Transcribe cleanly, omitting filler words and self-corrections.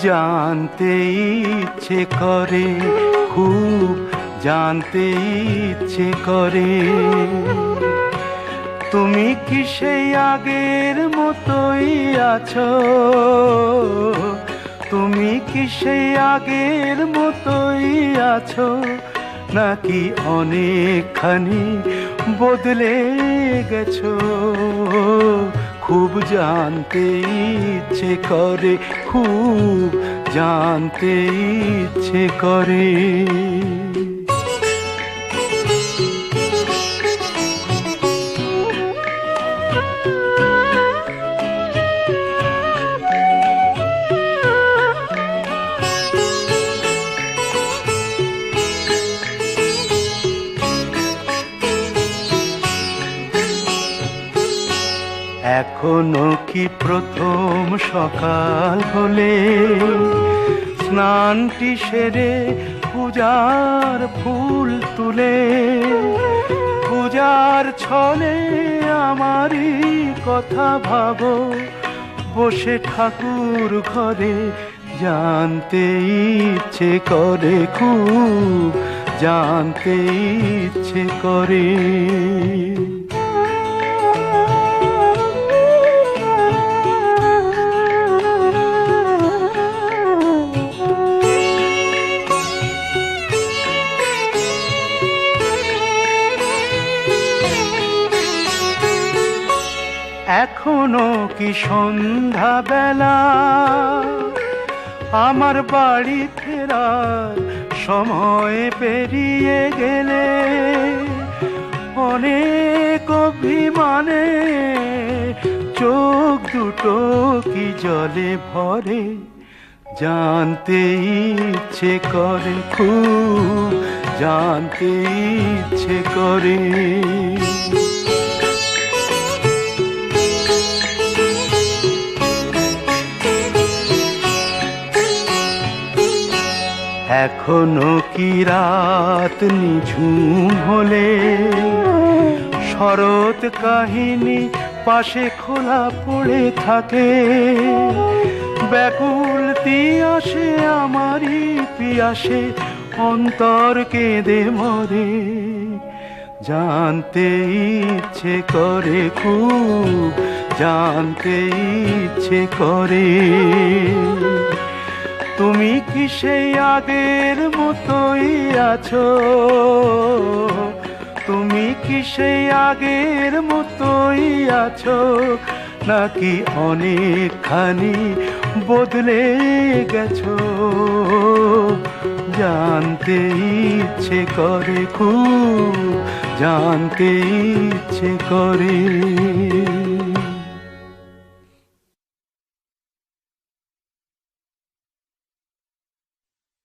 জানতে ইচ্ছে করে, খুব জানতে ইচ্ছে করে। তুমি কি সেই আগের মতোই আছো? তুমি কি সেই আগের মতোই আছো, নাকি অনেকখানি বদলে গেছো? খুব জানতে ইচ্ছে করে, খুব জানতে ইচ্ছে করে। এখনো কি প্রথম সকাল হলে স্নানটি সেরে পূজার ফুল তুলে, পূজার ছলে আমারই কথা ভাবো বসে ঠাকুর ঘরে? জানতে ইচ্ছে করে, খুব জানতে ইচ্ছে করে। এখনো কি সন্ধ্যা বেলা, আমার বাড়ি ফেরার সময় পেরিয়ে গেলে অনেক অভিমানে চোখ দুটো কি জলে ভরে? জানতে ইচ্ছে করে, খুব জানতে ইচ্ছে করে। এখনো কি রাত নিঝুম হলে শরৎ কাহিনী পাশে খোলা পড়ে থাকে? ব্যাকুল তিয়াসে আমারই পিয়াসে অন্তর কেঁদে মরে। জানতে ইচ্ছে করে, খুব জানতে ইচ্ছে করে। তুমি কি সেই আগের মতোই আছো? তুমি কি সেই আগের মতোই আছো, নাকি অনেকখানি বদলে গেছো? জানতে ইচ্ছে করে, খুব জানতে ইচ্ছে করে।